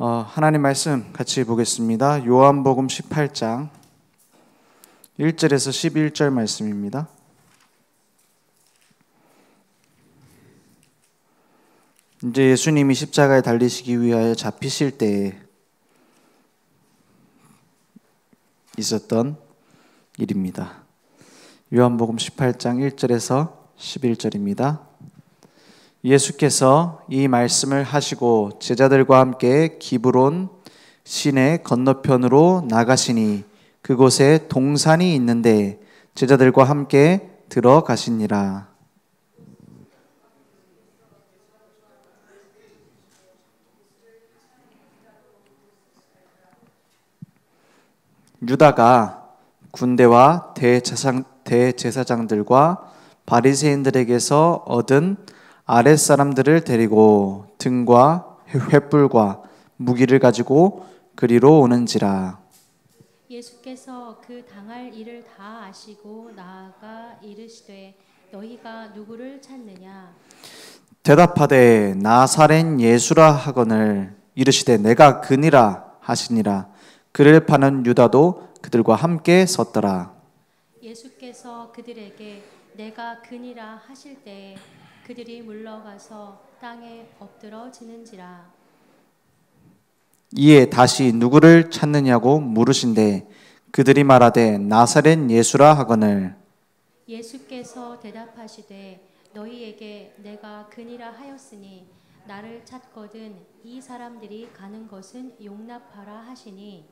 하나님 말씀 같이 보겠습니다. 요한복음 18장 1절에서 11절 말씀입니다. 이제 예수님이 십자가에 달리시기 위하여 잡히실 때에 있었던 일입니다. 요한복음 18장 1절에서 11절입니다. 예수께서 이 말씀을 하시고 제자들과 함께 기브론 시내 건너편으로 나가시니 그곳에 동산이 있는데 제자들과 함께 들어가시니라. 유다가 군대와 대제사장들과 바리새인들에게서 얻은 아랫사람들을 데리고 등과 횃불과 무기를 가지고 그리로 오는지라. 예수께서 그 당할 일을 다 아시고 나아가 이르시되 너희가 누구를 찾느냐? 대답하되 나사렛 예수라 하거늘 이르시되 내가 그니라 하시니라. 그를 파는 유다도 그들과 함께 섰더라. 예수께서 그들에게 내가 그니라 하실 때에 그들이 물러가서 땅에 엎드러지는지라. 이에 다시 누구를 찾느냐고 물으신대 그들이 말하되 나사렛 예수라 하거늘. 예수께서 대답하시되 너희에게 내가 그니라 하였으니 나를 찾거든 이 사람들이 가는 것은 용납하라 하시니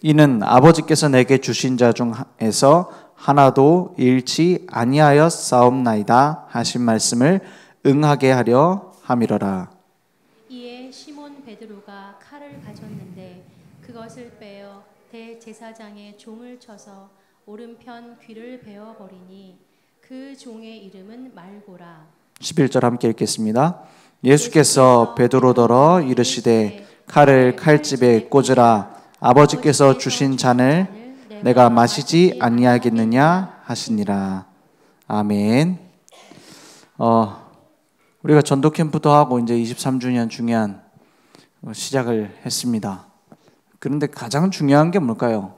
이는 아버지께서 내게 주신 자 중에서 하나도 잃지 아니하였사옵나이다 하신 말씀을 응하게 하려 함이러라. 이에 시몬 베드로가 칼을 가졌는데 그것을 빼어 대제사장의 종을 쳐서 오른편 귀를 베어 버리니 그 종의 이름은 말고라. 11절 함께 읽겠습니다. 예수께서 베드로더러 이르시되 칼을 칼집에 꽂으라. 아버지께서 주신 잔을 내가 마시지 아니하겠느냐 하시니라. 아멘. 우리가 전도 캠프도 하고 이제 23주년 중요한 시작을 했습니다. 그런데 가장 중요한 게 뭘까요?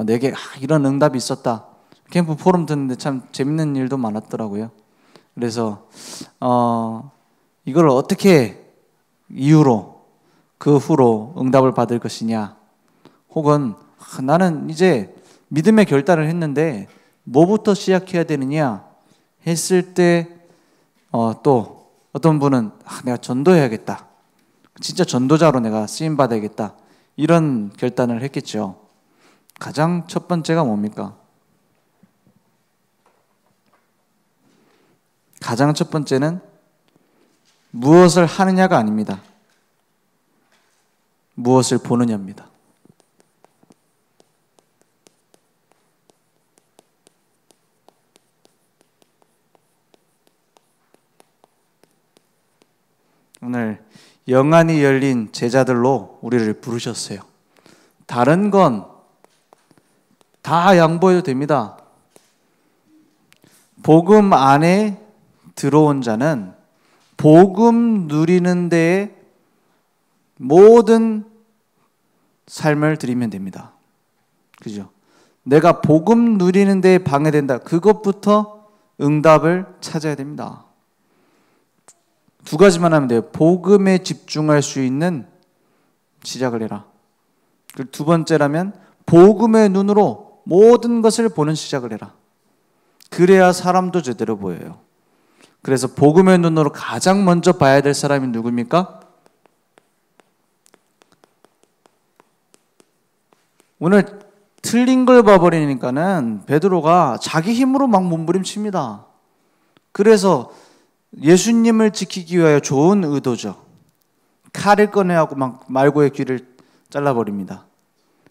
내게 이런 응답이 있었다. 캠프 포럼 듣는데 참 재밌는 일도 많았더라고요. 그래서 이걸 어떻게 이후로 그 후로 응답을 받을 것이냐, 혹은 나는 이제 믿음의 결단을 했는데 뭐부터 시작해야 되느냐 했을 때 또 어떤 분은 내가 전도해야겠다, 진짜 전도자로 내가 쓰임 받아야겠다, 이런 결단을 했겠죠. 가장 첫 번째가 뭡니까? 가장 첫 번째는 무엇을 하느냐가 아닙니다. 무엇을 보느냐입니다. 오늘 영안이 열린 제자들로 우리를 부르셨어요. 다른 건 다 양보해도 됩니다. 복음 안에 들어온 자는 복음 누리는 데에 모든 삶을 드리면 됩니다. 그죠? 내가 복음 누리는 데에 방해된다. 그것부터 응답을 찾아야 됩니다. 두 가지만 하면 돼요. 복음에 집중할 수 있는 시작을 해라. 그리고 두 번째라면 복음의 눈으로 모든 것을 보는 시작을 해라. 그래야 사람도 제대로 보여요. 그래서 복음의 눈으로 가장 먼저 봐야 될 사람이 누굽니까? 오늘 틀린 걸 봐버리니까는 베드로가 자기 힘으로 막 몸부림칩니다. 그래서 예수님을 지키기 위하여 좋은 의도죠. 칼을 꺼내하고 막 말고의 귀를 잘라버립니다.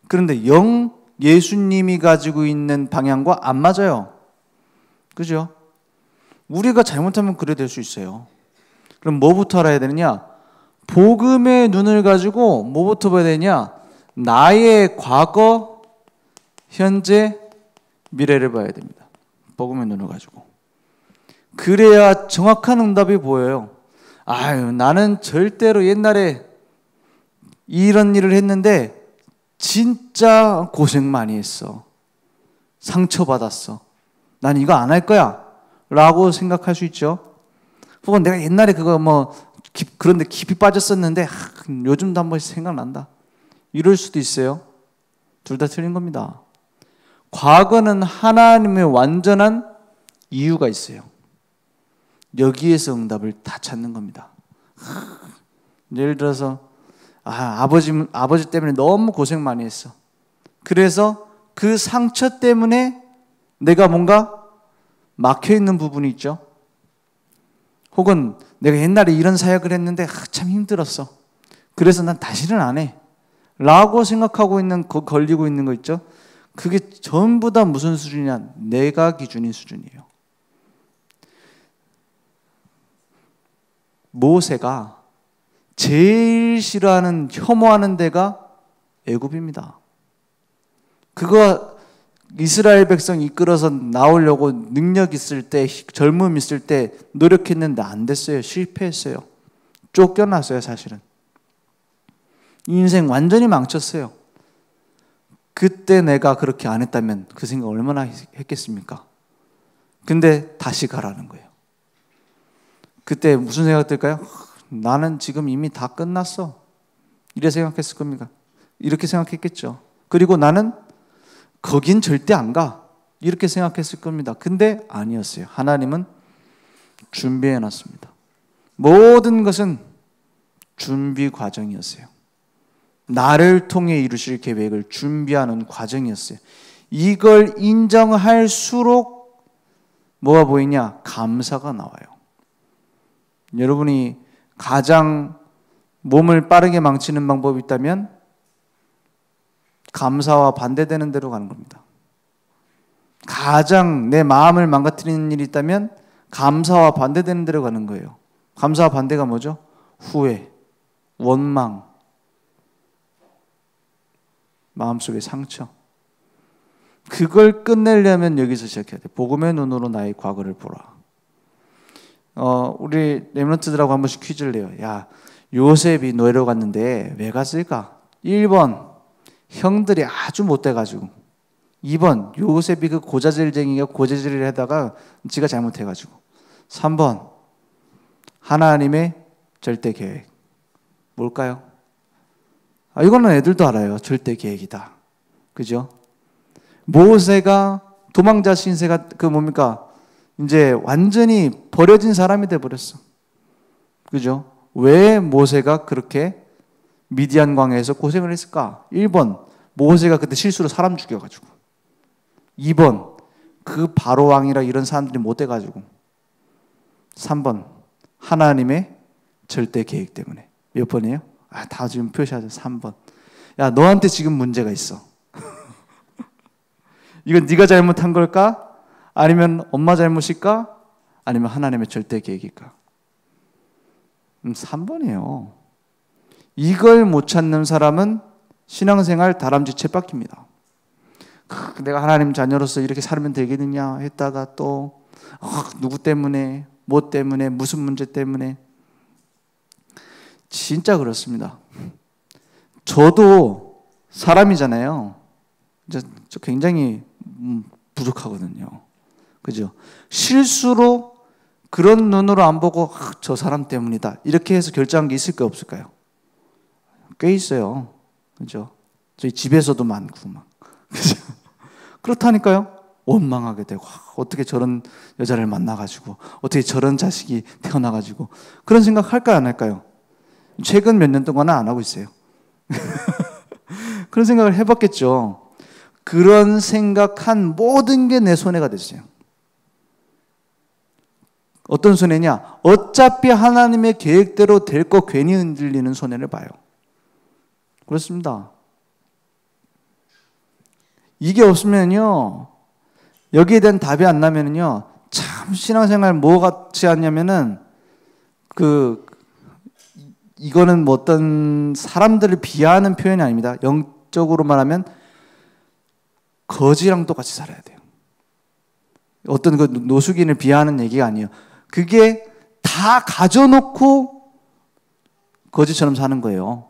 그런데 영 예수님이 가지고 있는 방향과 안 맞아요. 그죠? 우리가 잘못하면 그래 될 수 있어요. 그럼 뭐부터 알아야 되느냐? 복음의 눈을 가지고 뭐부터 봐야 되냐? 나의 과거, 현재, 미래를 봐야 됩니다. 복음의 눈을 가지고. 그래야 정확한 응답이 보여요. 아유, 나는 절대로 옛날에 이런 일을 했는데 진짜 고생 많이 했어. 상처받았어. 난 이거 안 할 거야 라고 생각할 수 있죠. 혹은 내가 옛날에 그거 그런데 깊이 빠졌었는데 요즘도 한 번씩 생각난다. 이럴 수도 있어요. 둘 다 틀린 겁니다. 과거는 하나님의 완전한 이유가 있어요. 여기에서 응답을 다 찾는 겁니다. 예를 들어서 아버지 때문에 너무 고생 많이 했어. 그래서 그 상처 때문에 내가 뭔가 막혀있는 부분이 있죠. 혹은 내가 옛날에 이런 사역을 했는데 참 힘들었어. 그래서 난 다시는 안 해 라고 생각하고 있는, 걸리고 있는 거 있죠. 그게 전부 다 무슨 수준이냐? 내가 기준인 수준이에요. 모세가 제일 싫어하는, 혐오하는 데가 애굽입니다. 그거 이스라엘 백성 이끌어서 나오려고 능력 있을 때, 젊음 있을 때 노력했는데 안 됐어요. 실패했어요. 쫓겨났어요, 사실은. 인생 완전히 망쳤어요. 그때 내가 그렇게 안 했다면 그 생각 얼마나 했겠습니까? 근데 다시 가라는 거예요. 그때 무슨 생각 들까요? 나는 지금 이미 다 끝났어. 이래 생각했을 겁니까? 이렇게 생각했겠죠. 그리고 나는 거긴 절대 안 가. 이렇게 생각했을 겁니다. 근데 아니었어요. 하나님은 준비해 놨습니다. 모든 것은 준비 과정이었어요. 나를 통해 이루실 계획을 준비하는 과정이었어요. 이걸 인정할수록 뭐가 보이냐? 감사가 나와요. 여러분이 가장 몸을 빠르게 망치는 방법이 있다면 감사와 반대되는 대로 가는 겁니다. 가장 내 마음을 망가뜨리는 일이 있다면 감사와 반대되는 대로 가는 거예요. 감사와 반대가 뭐죠? 후회, 원망, 마음속의 상처. 그걸 끝내려면 여기서 시작해야 돼. 복음의 눈으로 나의 과거를 보라. 우리 렘넌트들하고 한 번씩 퀴즈를 내요. 야, 요셉이 노예로 갔는데 왜 갔을까? 1번, 형들이 아주 못돼가지고. 2번, 요셉이 그 고자질쟁이가 고자질을 하다가 지가 잘못해가지고. 3번, 하나님의 절대 계획. 뭘까요? 이거는 애들도 알아요. 절대 계획이다. 그죠? 모세가 도망자 신세가 뭡니까? 이제 완전히 버려진 사람이 돼버렸어. 그죠? 왜 모세가 그렇게 미디안 광야에서 고생을 했을까? 1번, 모세가 그때 실수로 사람 죽여가지고. 2번, 그 바로 왕이라 이런 사람들이 못돼가지고. 3번, 하나님의 절대 계획 때문에. 몇 번이에요? 다 지금 표시하죠. 3번. 야, 너한테 지금 문제가 있어. 이건 네가 잘못한 걸까? 아니면 엄마 잘못일까? 아니면 하나님의 절대 계획일까? 3번이에요. 이걸 못 찾는 사람은 신앙생활 다람쥐 쳇바퀴입니다. 내가 하나님 자녀로서 이렇게 살면 되겠느냐 했다가 또 누구 때문에, 뭐 때문에, 무슨 문제 때문에. 진짜 그렇습니다. 저도 사람이잖아요. 저 굉장히 부족하거든요. 그죠? 실수로 그런 눈으로 안 보고 저 사람 때문이다 이렇게 해서 결정한 게 있을까요, 없을까요? 꽤 있어요. 그죠? 저희 집에서도 많고 막. 그죠? 그렇다니까요. 원망하게 되고 어떻게 저런 여자를 만나가지고 어떻게 저런 자식이 태어나가지고 그런 생각 할까요, 안 할까요? 최근 몇 년 동안은 안 하고 있어요. 그런 생각을 해봤겠죠. 그런 생각한 모든 게 내 손해가 됐어요. 어떤 손해냐? 어차피 하나님의 계획대로 될 거 괜히 흔들리는 손해를 봐요. 그렇습니다. 이게 없으면요, 여기에 대한 답이 안 나면요, 참 신앙생활 뭐 같지 않냐면은 이거는 뭐 어떤 사람들을 비하하는 표현이 아닙니다. 영적으로 말하면 거지랑 똑같이 살아야 돼요. 어떤 그 노숙인을 비하하는 얘기가 아니에요. 그게 다 가져놓고 거지처럼 사는 거예요.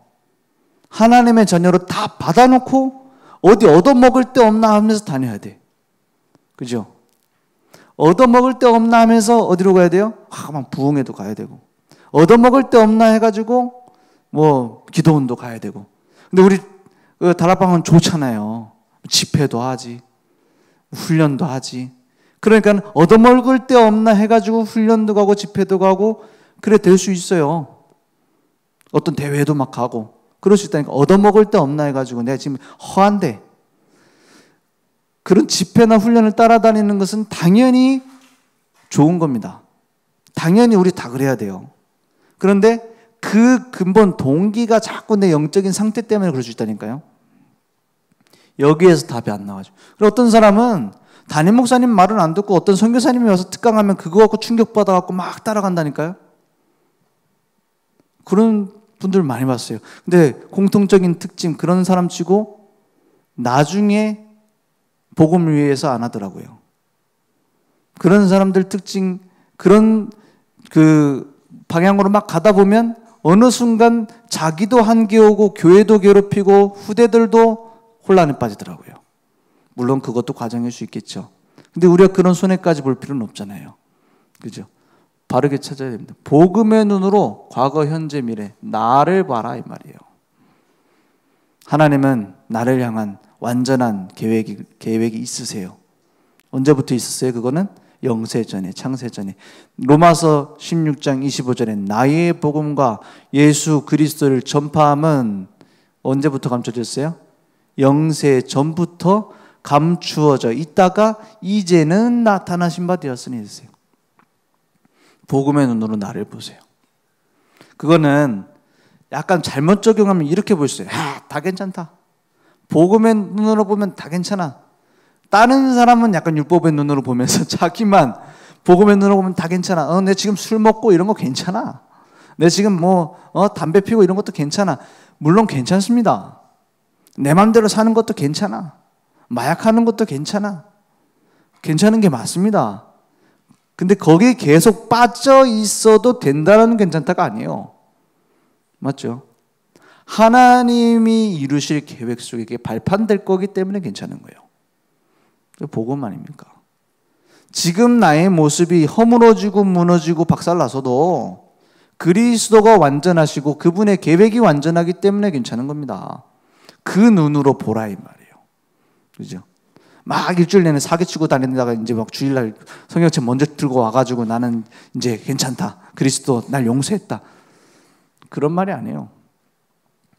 하나님의 자녀로 다 받아놓고 어디 얻어먹을 데 없나 하면서 다녀야 돼. 그죠? 얻어먹을 데 없나 하면서 어디로 가야 돼요? 막 부흥회도 가야 되고, 얻어먹을 데 없나 해가지고 뭐 기도원도 가야 되고. 근데 우리 다락방은 좋잖아요. 집회도 하지, 훈련도 하지. 그러니까 얻어먹을 데 없나 해가지고 훈련도 가고 집회도 가고 그래 될 수 있어요. 어떤 대회도 막 가고 그럴 수 있다니까. 얻어먹을 데 없나 해가지고 내가 지금 허한데, 그런 집회나 훈련을 따라다니는 것은 당연히 좋은 겁니다. 당연히 우리 다 그래야 돼요. 그런데 그 근본 동기가 자꾸 내 영적인 상태 때문에 그럴 수 있다니까요. 여기에서 답이 안 나와죠. 그리고 어떤 사람은 담임 목사님 말은 안 듣고 어떤 선교사님이 와서 특강하면 그거 갖고 충격받아갖고 막 따라간다니까요. 그런 분들 많이 봤어요. 근데 공통적인 특징, 그런 사람 치고 나중에 복음을 위해서 안 하더라고요. 그런 사람들 특징, 그런 그 방향으로 막 가다 보면 어느 순간 자기도 한계 오고 교회도 괴롭히고 후대들도 혼란에 빠지더라고요. 물론 그것도 과정일 수 있겠죠. 근데 우리가 그런 손해까지 볼 필요는 없잖아요. 그죠? 바르게 찾아야 됩니다. 복음의 눈으로 과거, 현재, 미래 나를 봐라 이 말이에요. 하나님은 나를 향한 완전한 계획이 있으세요. 언제부터 있었어요? 그거는 영세전에, 창세전에. 로마서 16장 25절에 나의 복음과 예수 그리스도를 전파함은 언제부터 감춰졌어요? 영세 전부터 감추어져 있다가 이제는 나타나신 바 되었으니 했어요. 복음의 눈으로 나를 보세요. 그거는 약간 잘못 적용하면 이렇게 볼 수 있어요. 다 괜찮다. 복음의 눈으로 보면 다 괜찮아. 다른 사람은 약간 율법의 눈으로 보면서 자기만 복음의 눈으로 보면 다 괜찮아. 내 지금 술 먹고 이런 거 괜찮아. 내 지금 담배 피고 이런 것도 괜찮아. 물론 괜찮습니다. 내 맘대로 사는 것도 괜찮아. 마약하는 것도 괜찮아. 괜찮은 게 맞습니다. 근데 거기에 계속 빠져 있어도 된다는 괜찮다가 아니에요. 맞죠? 하나님이 이루실 계획 속에 발판될 거기 때문에 괜찮은 거예요. 복음 아닙니까? 지금 나의 모습이 허물어지고 무너지고 박살나서도 그리스도가 완전하시고 그분의 계획이 완전하기 때문에 괜찮은 겁니다. 그 눈으로 보라 이 말이에요. 그죠? 막 일주일 내내 사기치고 다니다가 이제 막 주일날 성경책 먼저 들고 와가지고 나는 이제 괜찮다. 그리스도 날 용서했다. 그런 말이 아니에요.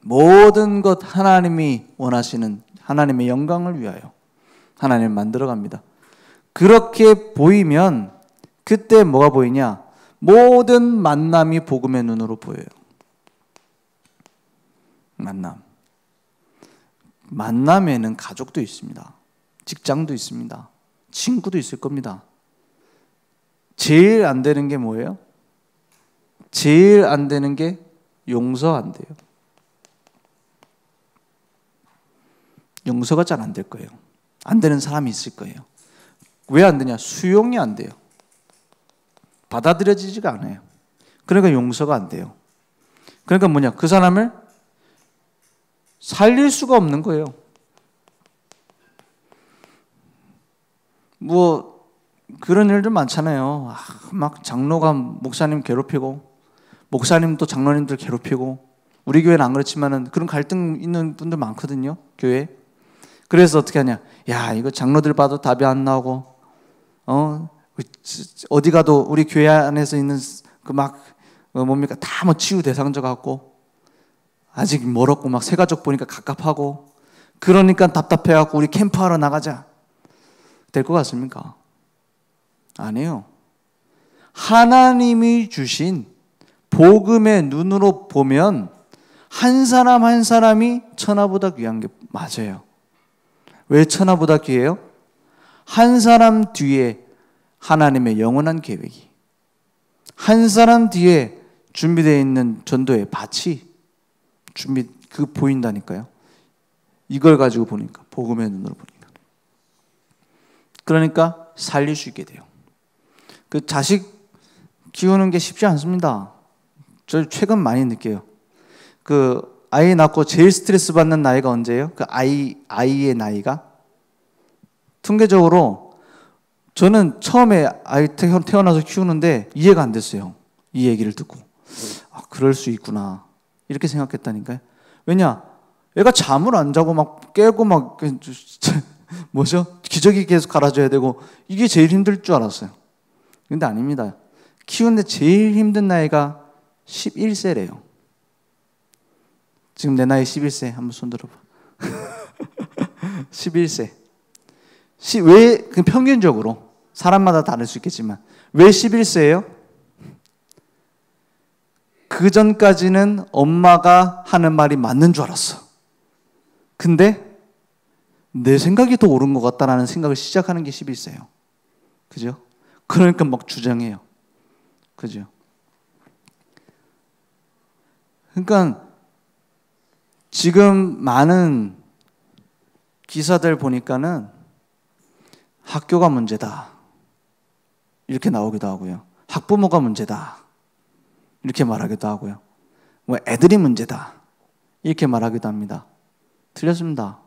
모든 것 하나님이 원하시는 하나님의 영광을 위하여 하나님을 만들어갑니다. 그렇게 보이면 그때 뭐가 보이냐? 모든 만남이 복음의 눈으로 보여요. 만남에는 가족도 있습니다. 직장도 있습니다. 친구도 있을 겁니다. 제일 안 되는 게 뭐예요? 제일 안 되는 게 용서 안 돼요. 용서가 잘 안 될 거예요. 안 되는 사람이 있을 거예요. 왜 안 되냐? 수용이 안 돼요. 받아들여지지가 않아요. 그러니까 용서가 안 돼요. 그러니까 뭐냐? 그 사람을 살릴 수가 없는 거예요. 뭐 그런 일들 많잖아요. 막 장로가 목사님 괴롭히고 목사님도 장로님들 괴롭히고 우리 교회는 안 그렇지만은 그런 갈등 있는 분들 많거든요. 교회. 그래서 어떻게 하냐? 야, 이거 장로들 봐도 답이 안 나오고 어디 가도 우리 교회 안에서 있는 그 막 뭡니까? 다 뭐 치유 대상자 같고 아직 멀었고 막 새 가족 보니까 갑갑하고 그러니까 답답해갖고 우리 캠프하러 나가자. 될 것 같습니까? 아니에요. 하나님이 주신 복음의 눈으로 보면 한 사람 한 사람이 천하보다 귀한 게 맞아요. 왜 천하보다 귀해요? 한 사람 뒤에 하나님의 영원한 계획이, 한 사람 뒤에 준비되어 있는 전도의 밭이 보인다니까요. 이걸 가지고 보니까, 복음의 눈으로 보니까. 그러니까 살릴 수 있게 돼요. 그 자식 키우는 게 쉽지 않습니다. 저 최근 많이 느껴요. 그 아이 낳고 제일 스트레스 받는 나이가 언제예요? 그 아이의 나이가? 통계적으로 저는 처음에 아이 태어나서 키우는데 이해가 안 됐어요. 이 얘기를 듣고. 아, 그럴 수 있구나. 이렇게 생각했다니까요. 왜냐? 애가 잠을 안 자고 막 깨고 막 뭐죠? 기저귀 계속 갈아줘야 되고 이게 제일 힘들 줄 알았어요. 근데 아닙니다. 키우는데 제일 힘든 나이가 11세래요. 지금 내 나이 11세. 한번 손 들어봐. 11세. 왜, 평균적으로. 사람마다 다를 수 있겠지만. 왜 11세예요? 그 전까지는 엄마가 하는 말이 맞는 줄 알았어. 근데 내 생각이 더 옳은 것 같다라는 생각을 시작하는 게 11세예요. 그죠? 그러니까 막 주장해요. 그죠? 그러니까 지금 많은 기사들 보니까는 학교가 문제다. 이렇게 나오기도 하고요. 학부모가 문제다. 이렇게 말하기도 하고요. 뭐 애들이 문제다. 이렇게 말하기도 합니다. 틀렸습니다.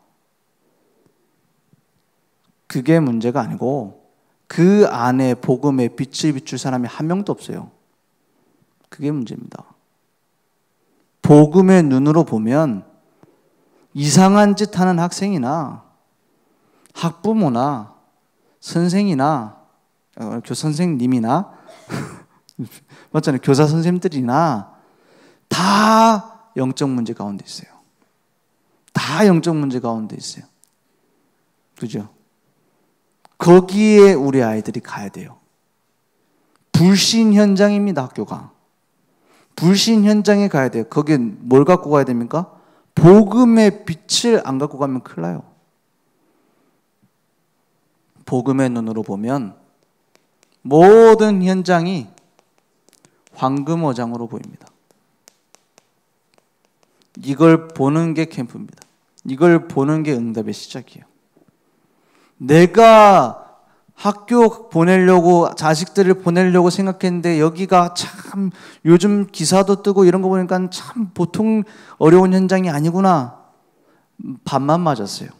그게 문제가 아니고 그 안에 복음의 빛을 비출 사람이 한 명도 없어요. 그게 문제입니다. 복음의 눈으로 보면 이상한 짓 하는 학생이나 학부모나 선생이나 선생님이나 맞잖아요. 교사 선생님들이나 다 영적 문제 가운데 있어요. 다 영적 문제 가운데 있어요. 그죠? 거기에 우리 아이들이 가야 돼요. 불신 현장입니다, 학교가. 불신 현장에 가야 돼요. 거기에 뭘 갖고 가야 됩니까? 복음의 빛을 안 갖고 가면 큰일 나요. 복음의 눈으로 보면 모든 현장이 황금어장으로 보입니다. 이걸 보는 게 캠프입니다. 이걸 보는 게 응답의 시작이에요. 내가 학교 보내려고 자식들을 보내려고 생각했는데 여기가 참 요즘 기사도 뜨고 이런 거 보니까 참 보통 어려운 현장이 아니구나. 반만 맞았어요.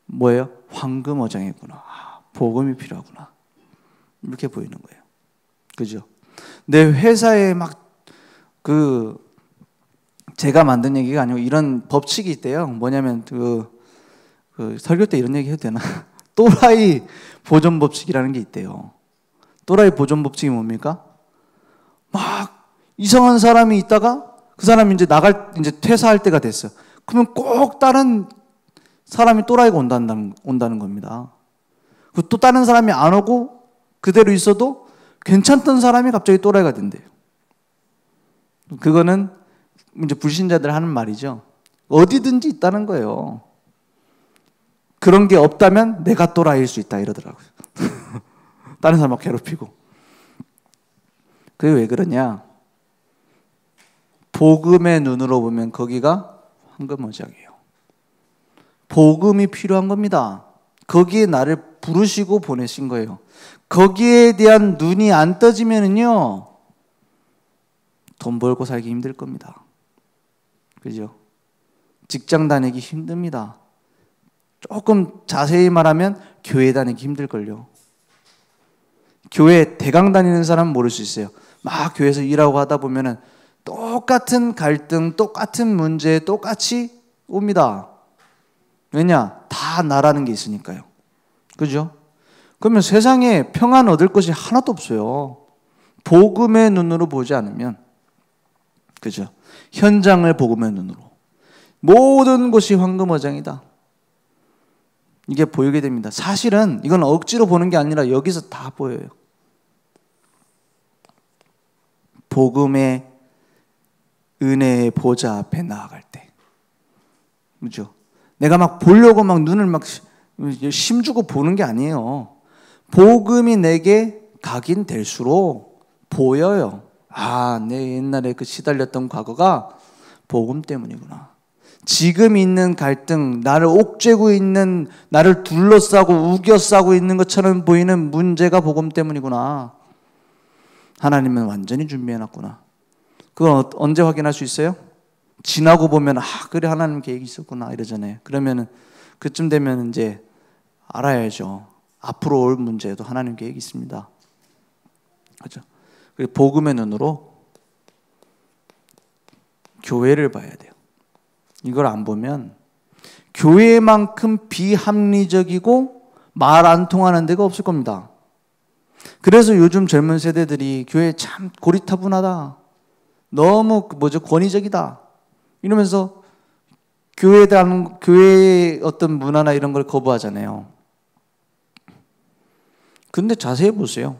뭐예요? 황금어장이구나. 아, 복음이 필요하구나. 이렇게 보이는 거예요. 그죠? 내 회사에 제가 만든 얘기가 아니고 이런 법칙이 있대요. 뭐냐면 설교 때 이런 얘기 해도 되나? 또라이 보존 법칙이라는 게 있대요. 또라이 보존 법칙이 뭡니까? 막 이상한 사람이 있다가 그 사람이 이제 퇴사할 때가 됐어. 그러면 꼭 다른 사람이 또라이가 온다는 겁니다. 또 다른 사람이 안 오고 그대로 있어도 괜찮던 사람이 갑자기 또라이가 된대요. 그거는 이제 불신자들 하는 말이죠. 어디든지 있다는 거예요. 그런 게 없다면 내가 또라이일 수 있다 이러더라고요. 다른 사람 막 괴롭히고. 그게 왜 그러냐? 복음의 눈으로 보면 거기가 황금어장이에요. 복음이 필요한 겁니다. 거기에 나를 부르시고 보내신 거예요. 거기에 대한 눈이 안 떠지면은요, 돈 벌고 살기 힘들 겁니다. 그죠? 직장 다니기 힘듭니다. 조금 자세히 말하면 교회 다니기 힘들걸요. 교회 대강 다니는 사람은 모를 수 있어요. 막 교회에서 일하고 하다 보면은 똑같은 갈등, 똑같은 문제 똑같이 옵니다. 왜냐? 다 나라는 게 있으니까요. 그죠? 그러면 세상에 평안 얻을 것이 하나도 없어요. 복음의 눈으로 보지 않으면. 그죠? 현장을 복음의 눈으로. 모든 곳이 황금어장이다. 이게 보이게 됩니다. 사실은 이건 억지로 보는 게 아니라 여기서 다 보여요. 복음의 은혜의 보좌 앞에 나아갈 때. 그죠? 내가 막 보려고 막 눈을 막 힘주고 보는 게 아니에요. 복음이 내게 각인될수록 보여요. 아, 내 옛날에 그 시달렸던 과거가 복음 때문이구나. 지금 있는 갈등, 나를 옥죄고 있는, 나를 둘러싸고 우겨싸고 있는 것처럼 보이는 문제가 복음 때문이구나. 하나님은 완전히 준비해놨구나. 그거 언제 확인할 수 있어요? 지나고 보면 그래 하나님 계획이 있었구나 이러잖아요. 그러면은 그쯤 되면 이제 알아야죠. 앞으로 올 문제에도 하나님 계획이 있습니다. 그렇죠? 그리고 복음의 눈으로 교회를 봐야 돼요. 이걸 안 보면 교회만큼 비합리적이고 말 안 통하는 데가 없을 겁니다. 그래서 요즘 젊은 세대들이 교회 참 고리타분하다, 너무 권위적이다 이러면서 교회의 어떤 문화나 이런 걸 거부하잖아요. 근데 자세히 보세요.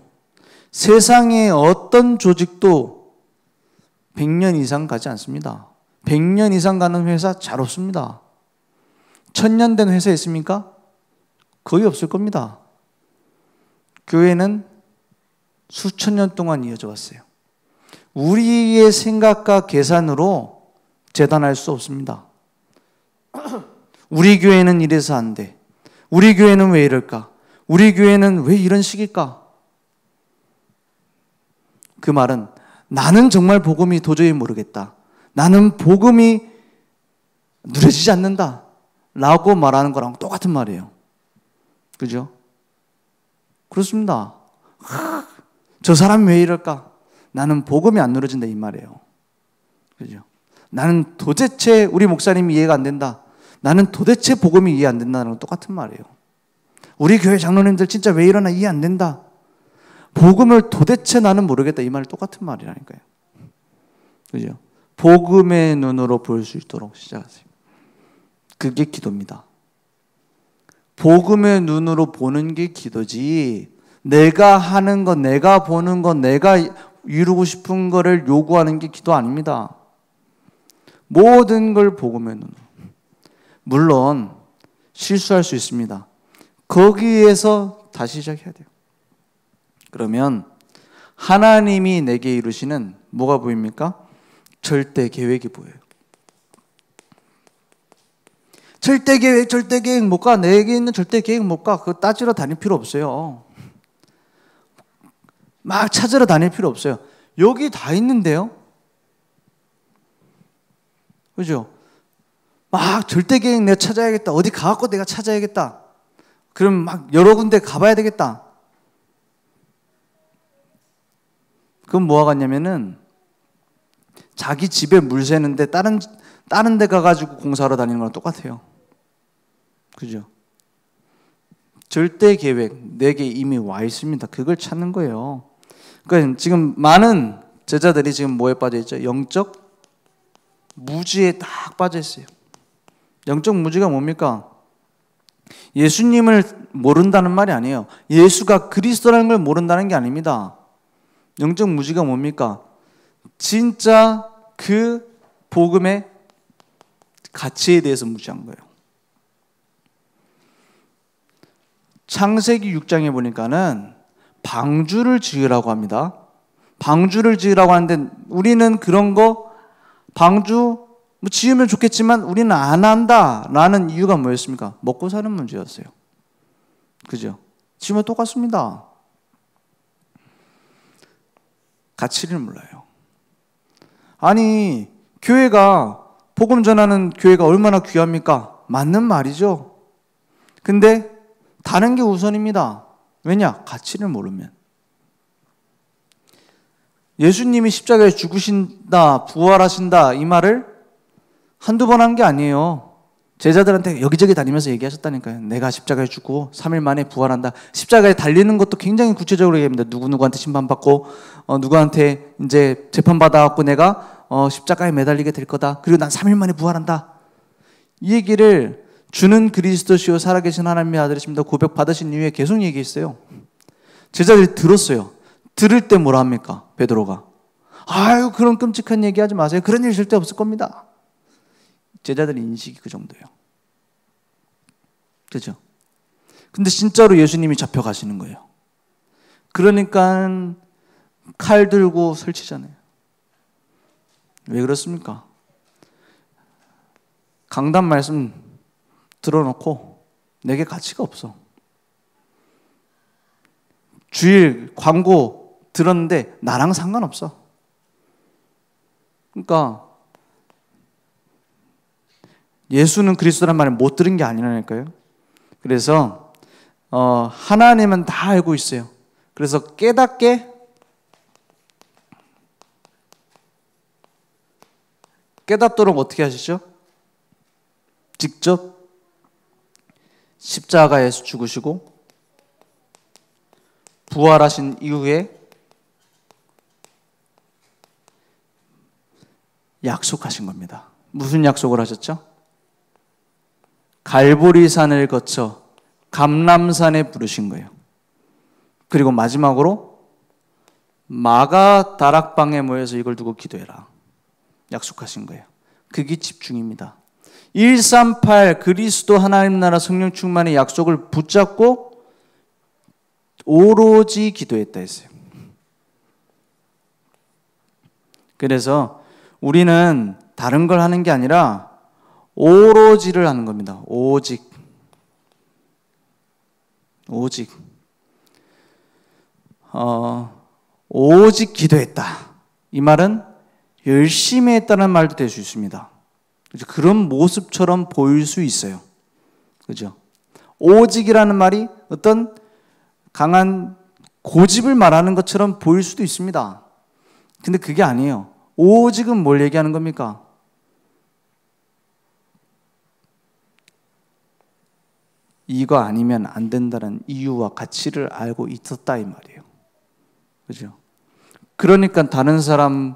세상의 어떤 조직도 100년 이상 가지 않습니다. 100년 이상 가는 회사 잘 없습니다. 1000년 된 회사 있습니까? 거의 없을 겁니다. 교회는 수천 년 동안 이어져 왔어요. 우리의 생각과 계산으로 재단할 수 없습니다. 우리 교회는 이래서 안 돼. 우리 교회는 왜 이럴까? 우리 교회는 왜 이런 식일까? 그 말은 나는 정말 복음이 도저히 모르겠다, 나는 복음이 누려지지 않는다 라고 말하는 거랑 똑같은 말이에요. 그죠? 그렇습니다. 저 사람이 왜 이럴까? 나는 복음이 안 누려진다 이 말이에요. 그죠? 나는 도대체 우리 목사님이 이해가 안 된다, 나는 도대체 복음이 이해 안 된다는 건 똑같은 말이에요. 우리 교회 장로님들 진짜 왜 이러나 이해 안 된다, 복음을 도대체 나는 모르겠다 이 말이 똑같은 말이라니까요. 그죠? 복음의 눈으로 볼 수 있도록 시작하세요. 그게 기도입니다. 복음의 눈으로 보는 게 기도지, 내가 하는 것, 내가 보는 것, 내가 이루고 싶은 거를 요구하는 게 기도 아닙니다. 모든 걸 복음의 눈으로. 물론 실수할 수 있습니다. 거기에서 다시 시작해야 돼요. 그러면 하나님이 내게 이루시는 뭐가 보입니까? 절대 계획이 보여요. 절대 계획 못 가. 내게 있는 절대 계획 못 가. 그거 따지러 다닐 필요 없어요. 막 찾으러 다닐 필요 없어요. 여기 다 있는데요. 그죠? 막 절대 계획 내가 찾아야겠다. 어디 가갖고 내가 찾아야겠다. 그럼 막 여러 군데 가봐야 되겠다. 그건 뭐와 같냐면은 자기 집에 물 새는데 다른 데 가가지고 공사하러 다니는 거랑 똑같아요. 그죠? 절대 계획 내게 이미 와 있습니다. 그걸 찾는 거예요. 그러니까 지금 많은 제자들이 지금 뭐에 빠져 있죠? 영적 무지에 딱 빠져 있어요. 영적 무지가 뭡니까? 예수님을 모른다는 말이 아니에요. 예수가 그리스도라는 걸 모른다는 게 아닙니다. 영적 무지가 뭡니까? 진짜 그 복음의 가치에 대해서 무지한 거예요. 창세기 6장에 보니까는 방주를 지으라고 합니다. 방주를 지으라고 하는데 우리는 그런 거 방주 지으면 좋겠지만 우리는 안 한다라는 이유가 뭐였습니까? 먹고 사는 문제였어요. 그죠? 지으면 똑같습니다. 가치를 몰라요. 아니, 교회가 복음 전하는 교회가 얼마나 귀합니까? 맞는 말이죠. 근데 다른 게 우선입니다. 왜냐? 가치를 모르면. 예수님이 십자가에 죽으신다, 부활하신다 이 말을 한두 번 한 게 아니에요. 제자들한테 여기저기 다니면서 얘기하셨다니까요. 내가 십자가에 죽고 3일 만에 부활한다. 십자가에 달리는 것도 굉장히 구체적으로 얘기합니다. 누구누구한테 심판받고 누구한테 이제 재판받아갖고 내가 십자가에 매달리게 될 거다. 그리고 난 3일 만에 부활한다. 이 얘기를 주는 그리스도시요 살아계신 하나님의 아들이십니다 고백 받으신 이후에 계속 얘기했어요. 제자들이 들었어요. 들을 때 뭐라 합니까? 베드로가 아유 그런 끔찍한 얘기하지 마세요. 그런 일 절대 없을 겁니다. 제자들의 인식이 그 정도예요. 그렇죠? 근데 진짜로 예수님이 잡혀가시는 거예요. 그러니까 칼 들고 설치잖아요. 왜 그렇습니까? 강단 말씀 들어놓고 내게 가치가 없어. 주일 광고 들었는데 나랑 상관없어. 그러니까 예수는 그리스도란 말을 못 들은 게 아니라니까요. 그래서 하나님은 다 알고 있어요. 그래서 깨닫도록 어떻게 하시죠? 직접 십자가에서 죽으시고 부활하신 이후에 약속하신 겁니다. 무슨 약속을 하셨죠? 갈보리산을 거쳐 감람산에 부르신 거예요. 그리고 마지막으로 마가 다락방에 모여서 이걸 두고 기도해라 약속하신 거예요. 그게 집중입니다. 138 그리스도 하나님 나라 성령 충만의 약속을 붙잡고 오로지 기도했다 했어요. 그래서 우리는 다른 걸 하는 게 아니라 오로지를 하는 겁니다. 오직 기도했다. 이 말은 열심히 했다는 말도 될 수 있습니다. 그런 모습처럼 보일 수 있어요. 그죠? 오직이라는 말이 어떤 강한 고집을 말하는 것처럼 보일 수도 있습니다. 근데 그게 아니에요. 오직은 뭘 얘기하는 겁니까? 이거 아니면 안 된다는 이유와 가치를 알고 있었다 이 말이에요. 그죠? 그러니까 다른 사람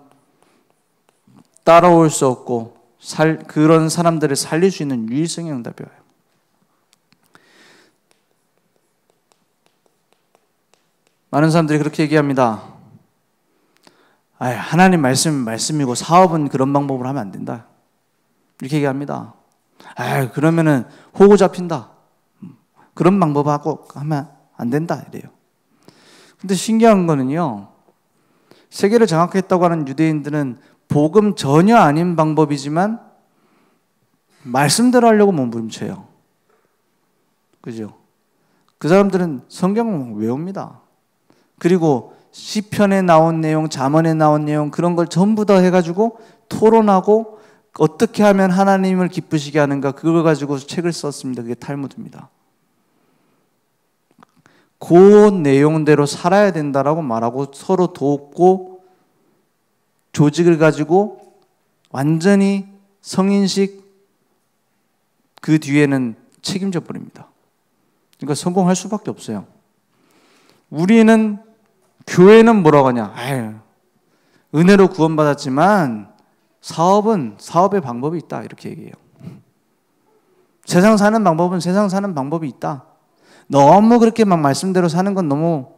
따라올 수 없고 그런 사람들을 살릴 수 있는 유일성의 응답이 와요. 많은 사람들이 그렇게 얘기합니다. 하나님 말씀이고 사업은 그런 방법으로 하면 안 된다. 이렇게 얘기합니다. 그러면은 호구 잡힌다. 그런 방법하고 하면 안 된다. 이래요. 근데 신기한 거는요. 세계를 장악했다고 하는 유대인들은 복음 전혀 아닌 방법이지만 말씀대로 하려고 몸부림쳐요. 그죠? 그 사람들은 성경을 외웁니다. 그리고 시편에 나온 내용, 잠언에 나온 내용 그런 걸 전부 다 해가지고 토론하고 어떻게 하면 하나님을 기쁘시게 하는가 그걸 가지고 책을 썼습니다. 그게 탈무드입니다. 그 내용대로 살아야 된다라고 말하고 서로 돕고 조직을 가지고 완전히 성인식 그 뒤에는 책임져 버립니다. 그러니까 성공할 수밖에 없어요. 우리는 교회는 뭐라고 하냐? 은혜로 구원받았지만 사업의 방법이 있다 이렇게 얘기해요. 세상 사는 방법은 세상 사는 방법이 있다. 너무 그렇게 막 말씀대로 사는 건 너무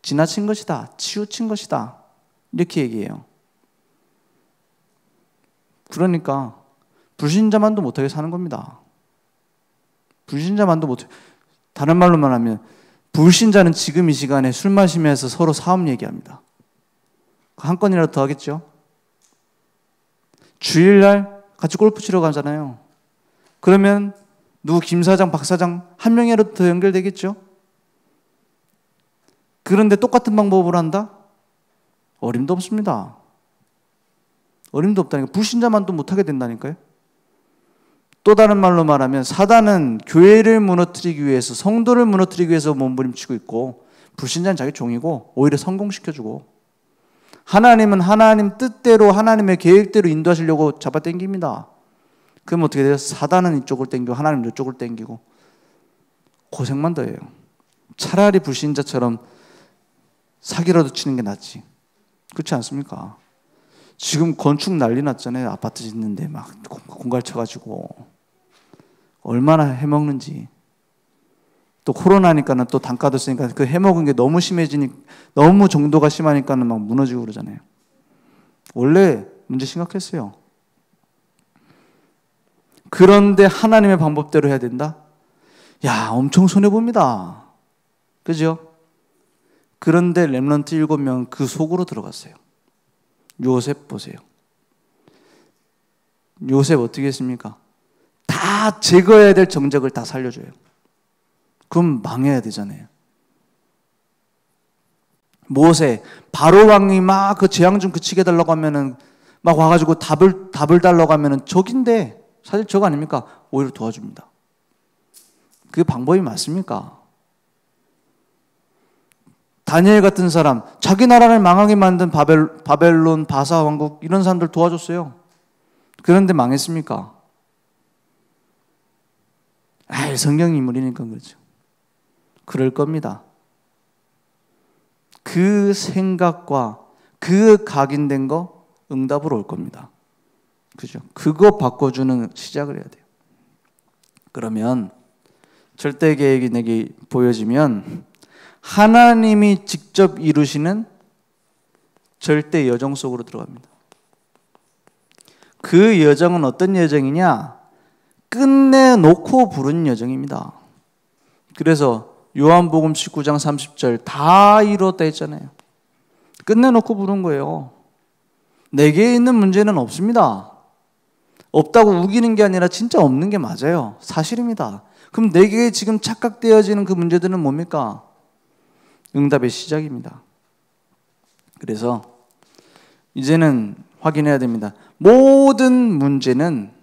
지나친 것이다. 치우친 것이다. 이렇게 얘기해요. 그러니까 불신자만도 못하게 사는 겁니다. 불신자만도 못해. 다른 말로 말하면 불신자는 지금 이 시간에 술 마시면서 서로 사업 얘기합니다. 한 건이라도 더 하겠죠? 주일날 같이 골프 치러 가잖아요. 그러면 누구 김 사장, 박 사장 한 명이라도 더 연결되겠죠? 그런데 똑같은 방법으로 한다? 어림도 없습니다. 어림도 없다니까. 불신자만도 못하게 된다니까요. 또 다른 말로 말하면 사단은 교회를 무너뜨리기 위해서 성도를 무너뜨리기 위해서 몸부림치고 있고 불신자는 자기 종이고 오히려 성공시켜주고 하나님은 하나님 뜻대로 하나님의 계획대로 인도하시려고 잡아당깁니다. 그럼 어떻게 돼요? 사단은 이쪽을 당기고 하나님은 이쪽을 당기고 고생만 더해요. 차라리 불신자처럼 사기라도 치는 게 낫지. 그렇지 않습니까? 지금 건축 난리 났잖아요. 아파트 짓는데 막 공갈 쳐가지고 얼마나 해먹는지. 또 코로나니까는 또 단가도 쓰니까 그 해먹은 게 너무 심해지니 너무 정도가 심하니까는 막 무너지고 그러잖아요. 원래 문제 심각했어요. 그런데 하나님의 방법대로 해야 된다? 야, 엄청 손해봅니다. 그죠? 그런데 렘넌트 7명 그 속으로 들어갔어요. 요셉 보세요. 요셉 어떻게 했습니까? 다 제거해야 될 정적을 다 살려줘요. 그럼 망해야 되잖아요. 모세, 바로 왕이 막 그 재앙 좀 그치게 해달라고 하면은 막 와가지고 답을 달라고 하면은 적인데 사실 저거 아닙니까? 오히려 도와줍니다. 그게 방법이 맞습니까? 다니엘 같은 사람, 자기 나라를 망하게 만든 바벨론, 바사 왕국 이런 사람들 도와줬어요. 그런데 망했습니까? 성경 인물이니까 그렇죠. 그럴 겁니다. 그 생각과 그 각인된 거 응답으로 올 겁니다. 그죠? 그거 바꿔주는 시작을 해야 돼요. 그러면 절대 계획이 내게 보여지면 하나님이 직접 이루시는 절대 여정 속으로 들어갑니다. 그 여정은 어떤 여정이냐? 끝내놓고 부른 여정입니다. 그래서 요한복음 19장 30절 다 이루었다 했잖아요. 끝내놓고 부른 거예요. 내게 있는 문제는 없습니다. 없다고 우기는 게 아니라 진짜 없는 게 맞아요. 사실입니다. 그럼 내게 지금 착각되어지는 그 문제들은 뭡니까? 응답의 시작입니다. 그래서 이제는 확인해야 됩니다. 모든 문제는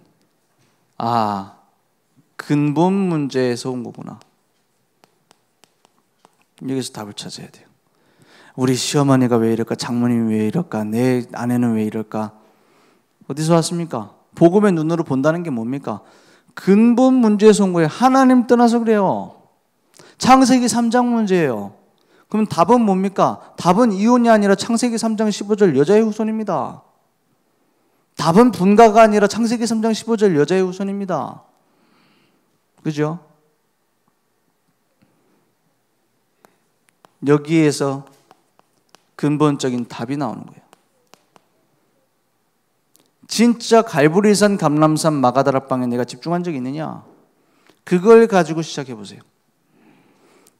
근본 문제에서 온 거구나. 여기서 답을 찾아야 돼요. 우리 시어머니가 왜 이럴까? 장모님이 왜 이럴까? 내 아내는 왜 이럴까? 어디서 왔습니까? 복음의 눈으로 본다는 게 뭡니까? 근본 문제에서 온 거예요. 하나님 떠나서 그래요. 창세기 3장 문제예요. 그럼 답은 뭡니까? 답은 이혼이 아니라 창세기 3장 15절 여자의 후손입니다. 답은 분가가 아니라 창세기 3장 15절 여자의 후손입니다. 그죠? 여기에서 근본적인 답이 나오는 거예요. 진짜 갈보리산, 감람산, 마가다락방에 내가 집중한 적이 있느냐? 그걸 가지고 시작해 보세요.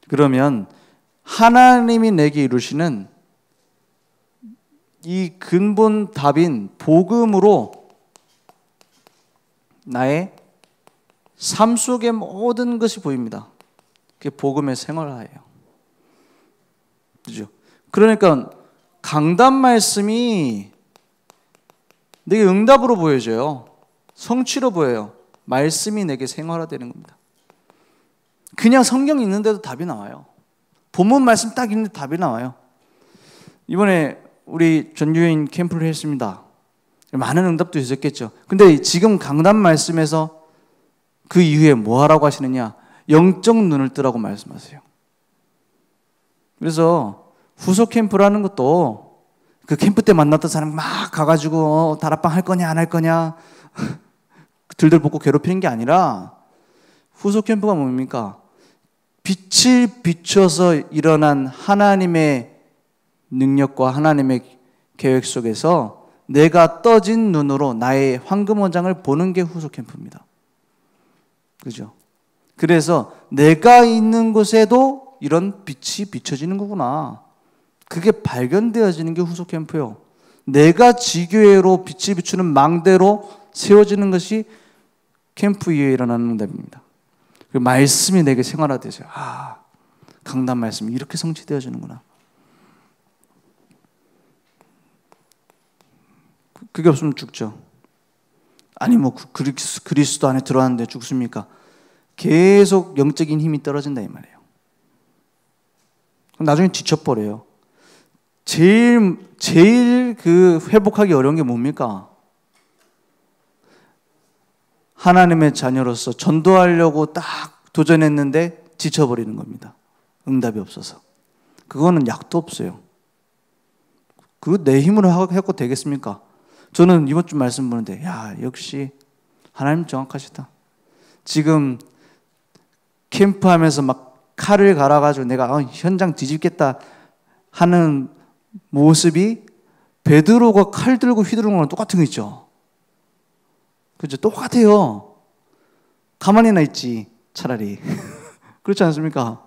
그러면 하나님이 내게 이루시는 이 근본 답인 복음으로 나의 삶 속의 모든 것이 보입니다. 그게 복음의 생활화예요. 그죠? 그러니까 강단 말씀이 내게 응답으로 보여져요. 성취로 보여요. 말씀이 내게 생활화되는 겁니다. 그냥 성경 있는데도 답이 나와요. 본문 말씀 딱 있는데 답이 나와요. 이번에 우리 전교인 캠프를 했습니다. 많은 응답도 있었겠죠. 근데 지금 강단 말씀에서 그 이후에 뭐 하라고 하시느냐? 영적 눈을 뜨라고 말씀하세요. 그래서 후속 캠프라는 것도 그 캠프 때 만났던 사람 막 가가지고 다락방 할 거냐 안 할 거냐 들들 볶고 괴롭히는 게 아니라 후속 캠프가 뭡니까? 빛을 비춰서 일어난 하나님의 능력과 하나님의 계획 속에서 내가 떠진 눈으로 나의 황금원장을 보는 게 후속 캠프입니다. 그죠? 그래서 내가 있는 곳에도 이런 빛이 비춰지는 거구나. 그게 발견되어지는 게 후속 캠프예요. 내가 지교회로 빛을 비추는 망대로 세워지는 것이 캠프 이후에 일어나는 응답입니다. 그 말씀이 내게 생활화되죠. 강단 말씀이 이렇게 성취되어지는구나. 그게 없으면 죽죠. 아니 뭐 그리스도 안에 들어왔는데 죽습니까? 계속 영적인 힘이 떨어진다 이 말이에요. 나중에 지쳐버려요. 제일 그 회복하기 어려운 게 뭡니까? 하나님의 자녀로서 전도하려고 딱 도전했는데 지쳐버리는 겁니다. 응답이 없어서. 그거는 약도 없어요. 그거 내 힘으로 하고 되겠습니까? 저는 이번 주 말씀 보는데 역시 하나님 정확하시다. 지금 캠프하면서 막 칼을 갈아가지고 내가 현장 뒤집겠다 하는 모습이 베드로가 칼 들고 휘두르는 거랑 똑같은 거 있죠. 그죠? 똑같아요. 가만히나 있지 차라리. 그렇지 않습니까?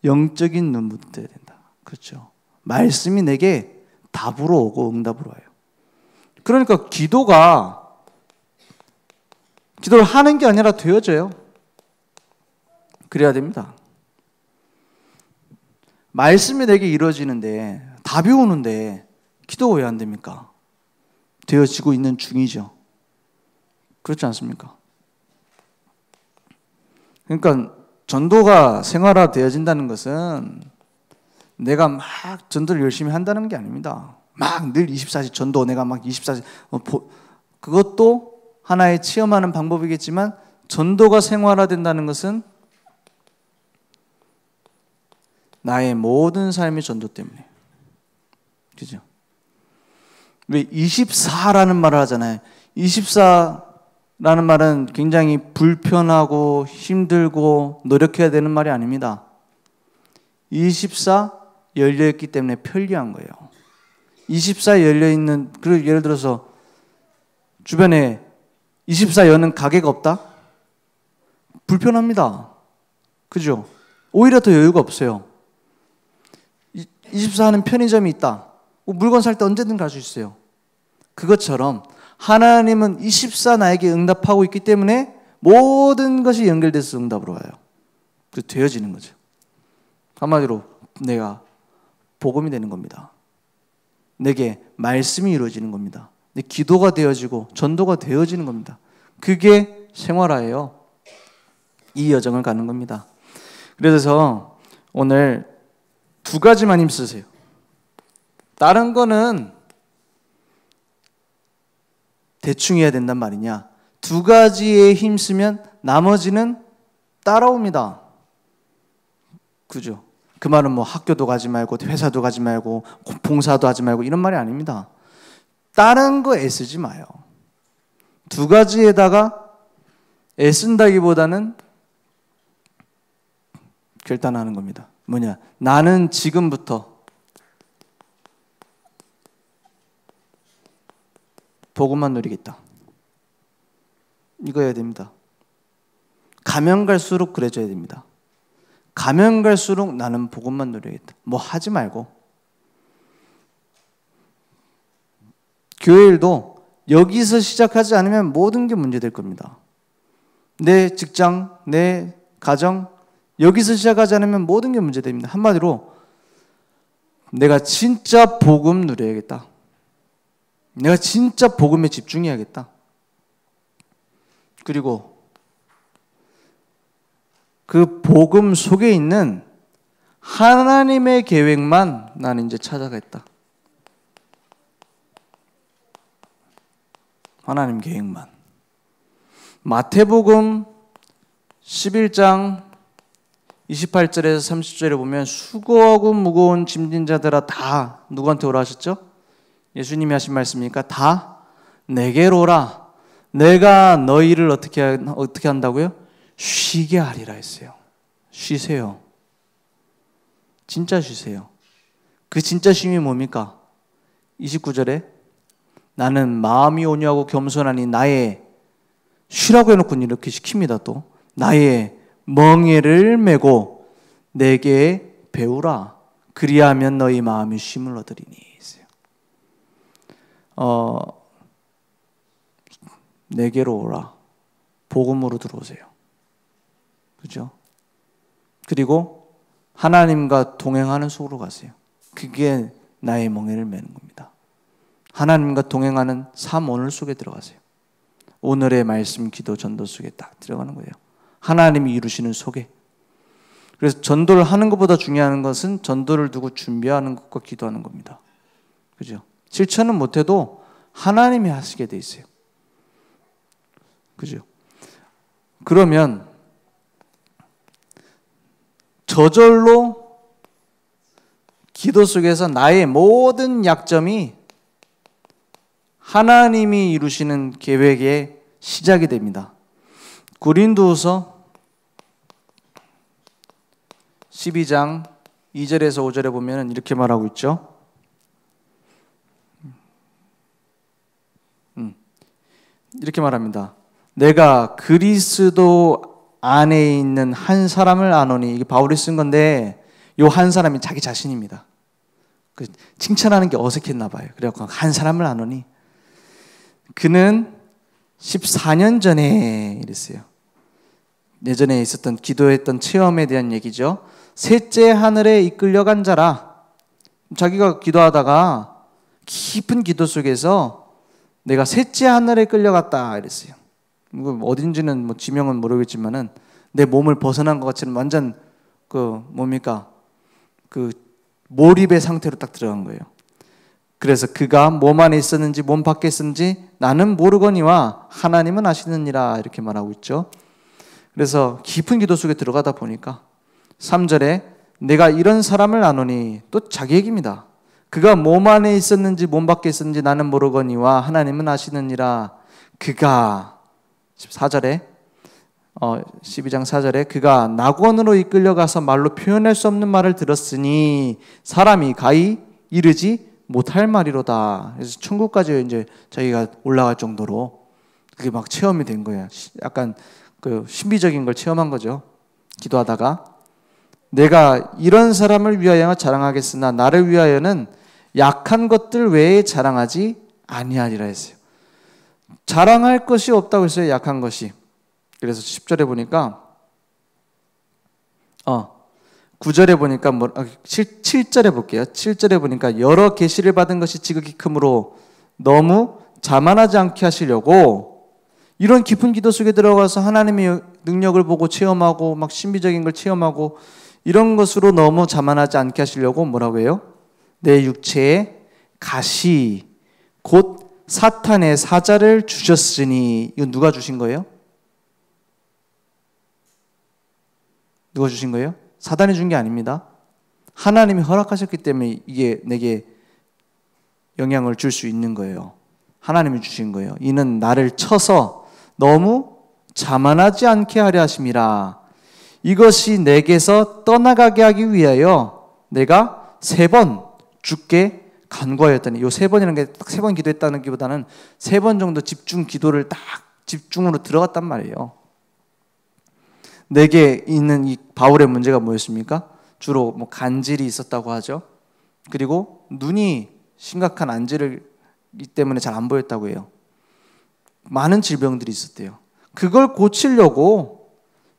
영적인 눈부터 떠야 된다. 그렇죠? 말씀이 내게 답으로 오고 응답으로 와요. 그러니까 기도를 하는 게 아니라 되어져요. 그래야 됩니다. 말씀이 내게 이루어지는데 답이 오는데 기도가 왜 안 됩니까? 되어지고 있는 중이죠. 그렇지 않습니까? 그러니까 전도가 생활화되어진다는 것은 내가 막 전도를 열심히 한다는 게 아닙니다. 막 늘 24시 전도, 내가 막 24시 그것도 하나의 체험하는 방법이겠지만 전도가 생활화된다는 것은 나의 모든 삶의 전도 때문에. 그죠? 왜 24라는 말을 하잖아요. 24라는 말은 굉장히 불편하고 힘들고 노력해야 되는 말이 아닙니다. 24 열려있기 때문에 편리한 거예요. 24 열려있는, 그리고 예를 들어서 주변에 24 여는 가게가 없다? 불편합니다. 그죠? 오히려 더 여유가 없어요. 24 하는 편의점이 있다. 물건 살 때 언제든 갈 수 있어요. 그것처럼 하나님은 24 나에게 응답하고 있기 때문에 모든 것이 연결돼서 응답으로 와요. 그 되어지는 거죠. 한마디로 내가 복음이 되는 겁니다. 내게 말씀이 이루어지는 겁니다. 내 기도가 되어지고 전도가 되어지는 겁니다. 그게 생활화예요. 이 여정을 가는 겁니다. 그래서 오늘 두 가지만 힘쓰세요. 다른 거는 대충 해야 된단 말이냐. 두 가지에 힘쓰면 나머지는 따라옵니다. 그죠? 그 말은 뭐 학교도 가지 말고 회사도 가지 말고 봉사도 하지 말고 이런 말이 아닙니다. 다른 거 애쓰지 마요. 두 가지에다가 애쓴다기보다는 결단하는 겁니다. 뭐냐? 나는 지금부터 복음만 누리겠다. 이거 해야 됩니다. 가면 갈수록 그래져야 됩니다. 가면 갈수록 나는 복음만 누리겠다. 뭐 하지 말고. 교회 일도 여기서 시작하지 않으면 모든 게 문제될 겁니다. 내 직장, 내 가정, 여기서 시작하지 않으면 모든 게 문제됩니다. 한마디로 내가 진짜 복음 누려야겠다. 내가 진짜 복음에 집중해야겠다. 그리고 그 복음 속에 있는 하나님의 계획만 나는 이제 찾아가겠다. 하나님 계획만. 마태복음 11장 28절에서 30절에 보면 수고하고 무거운 짐진 자들아 다 누구한테 오라 하셨죠? 예수님이 하신 말씀이니까 다 내게로 오라. 내가 너희를 어떻게 한다고요? 쉬게 하리라 했어요. 쉬세요. 진짜 쉬세요. 그 진짜 쉼이 뭡니까? 29절에 나는 마음이 온유하고 겸손하니 나의 쉬라고 해놓고 이렇게 시킵니다. 또 나의 멍에를 메고 내게 배우라. 그리하면 너희 마음이 쉼을 얻으리니 있어요. 내게로 오라. 복음으로 들어오세요. 그죠? 그리고 하나님과 동행하는 속으로 가세요. 그게 나의 멍에를 메는 겁니다. 하나님과 동행하는 삶 오늘 속에 들어가세요. 오늘의 말씀, 기도, 전도 속에 딱 들어가는 거예요. 하나님이 이루시는 속에. 그래서 전도를 하는 것보다 중요한 것은 전도를 두고 준비하는 것과 기도하는 겁니다. 그죠? 실천은 못해도 하나님이 하시게 돼 있어요. 그죠? 그러면 저절로 기도 속에서 나의 모든 약점이 하나님이 이루시는 계획의 시작이 됩니다. 고린도후서 12장 2절에서 5절에 보면 이렇게 말하고 있죠. 이렇게 말합니다. 내가 그리스도 안에 있는 한 사람을 아노니, 이게 바울이 쓴 건데 요 한 사람이 자기 자신입니다. 칭찬하는 게 어색했나 봐요. 그래서 한 사람을 아노니 그는 14년 전에 이랬어요. 예전에 있었던 기도했던 체험에 대한 얘기죠. 셋째 하늘에 이끌려간 자라. 자기가 기도하다가 깊은 기도 속에서 내가 셋째 하늘에 끌려갔다 이랬어요. 어딘지는 뭐 지명은 모르겠지만은 내 몸을 벗어난 것 같이 완전 뭡니까? 몰입의 상태로 딱 들어간 거예요. 그래서 그가 몸 안에 있었는지 몸 밖에 있었는지 나는 모르거니와 하나님은 아시느니라 이렇게 말하고 있죠. 그래서 깊은 기도 속에 들어가다 보니까 3절에 내가 이런 사람을 아노니 또 자기 얘기입니다. 그가 몸 안에 있었는지 몸 밖에 있었는지 나는 모르거니와 하나님은 아시느니라. 그가 14절에 12장 4절에 그가 낙원으로 이끌려가서 말로 표현할 수 없는 말을 들었으니 사람이 가히 이르지 못할 말이로다. 그래서 천국까지 이제 자기가 올라갈 정도로 그게 막 체험이 된 거예요. 약간 신비적인 걸 체험한 거죠. 기도하다가 내가 이런 사람을 위하여 자랑하겠으나 나를 위하여는 약한 것들 외에 자랑하지 아니하리라 했어요. 자랑할 것이 없다고 했어요. 약한 것이. 그래서 10절에 보니까 9절에 보니까 7절에 볼게요. 7절에 보니까 여러 계시를 받은 것이 지극히 크므로 너무 자만하지 않게 하시려고 이런 깊은 기도 속에 들어가서 하나님의 능력을 보고 체험하고 막 신비적인 걸 체험하고 이런 것으로 너무 자만하지 않게 하시려고 뭐라고 해요? 내 육체에 가시 곧 사탄의 사자를 주셨으니. 이건 누가 주신 거예요? 누가 주신 거예요? 사단이 준 게 아닙니다. 하나님이 허락하셨기 때문에 이게 내게 영향을 줄 수 있는 거예요. 하나님이 주신 거예요. 이는 나를 쳐서 너무 자만하지 않게 하려 하심이라. 이것이 내게서 떠나가게 하기 위하여 내가 3번 주께 간구하였더니, 요 3번이라는 게 딱 3번 기도했다는 기보다는 3번 정도 집중 기도를 딱 집중으로 들어갔단 말이에요. 내게 있는 이 바울의 문제가 뭐였습니까? 주로 뭐 간질이 있었다고 하죠. 그리고 눈이 심각한 안질이 때문에 잘 안 보였다고 해요. 많은 질병들이 있었대요. 그걸 고치려고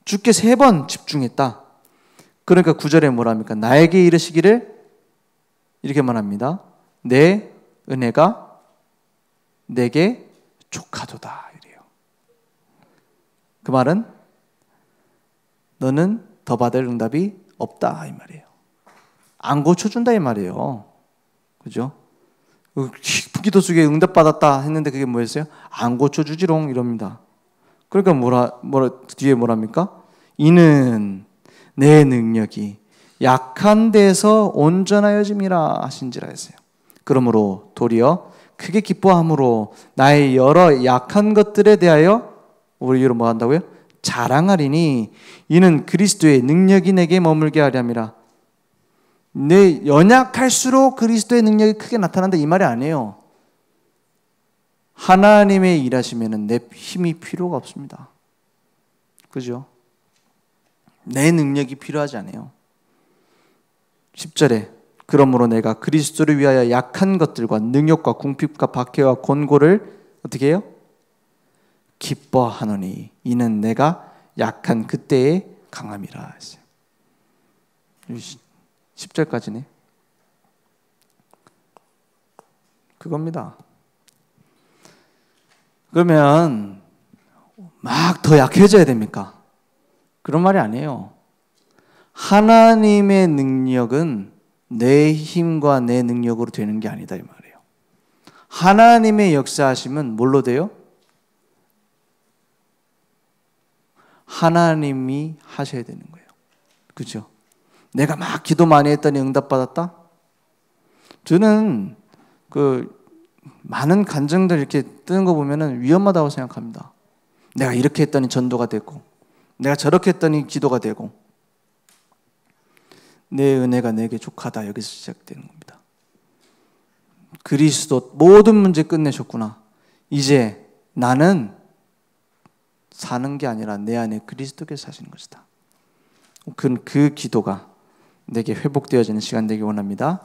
주께 3번 집중했다. 그러니까 9절에 뭐랍니까? 나에게 이르시기를 이렇게 말합니다. 내 은혜가 내게 족하도다. 이래요. 그 말은 너는 더 받을 응답이 없다 이 말이에요. 안 고쳐준다 이 말이에요. 그죠? 기도 속에 응답받았다 했는데 그게 뭐였어요? 안 고쳐주지롱 이럽니다. 그러니까 뒤에 뭐랍니까? 이는 내 능력이 약한 데서 온전하여짐이라 하신지라 했어요. 그러므로 도리어 크게 기뻐함으로 나의 여러 약한 것들에 대하여 우리로 뭐 한다고요? 자랑하리니 이는 그리스도의 능력이 내게 머물게 하려 함이라. 내 연약할수록 그리스도의 능력이 크게 나타난다 이 말이 아니에요. 하나님의 일하시면은 내 힘이 필요가 없습니다. 그죠? 내 능력이 필요하지 않아요. 10절에 그러므로 내가 그리스도를 위하여 약한 것들과 능욕과 궁핍과 박해와 곤고를 어떻게 해요? 기뻐하노니 이는 내가 약한 그때의 강함이라 했어요. 10절까지네. 그겁니다. 그러면 막 더 약해져야 됩니까? 그런 말이 아니에요. 하나님의 능력은 내 힘과 내 능력으로 되는 게 아니다 이 말이에요. 하나님의 역사하심은 뭘로 돼요? 하나님이 하셔야 되는 거예요. 그죠? 내가 막 기도 많이 했더니 응답받았다? 저는 많은 간증들 이렇게 뜨는 거 보면은 위험하다고 생각합니다. 내가 이렇게 했더니 전도가 되고, 내가 저렇게 했더니 기도가 되고, 내 은혜가 내게 족하다. 여기서 시작되는 겁니다. 그리스도 모든 문제 끝내셨구나. 이제 나는 사는 게 아니라 내 안에 그리스도께서 사시는 것이다. 그 기도가 내게 회복되어지는 시간 되기 원합니다.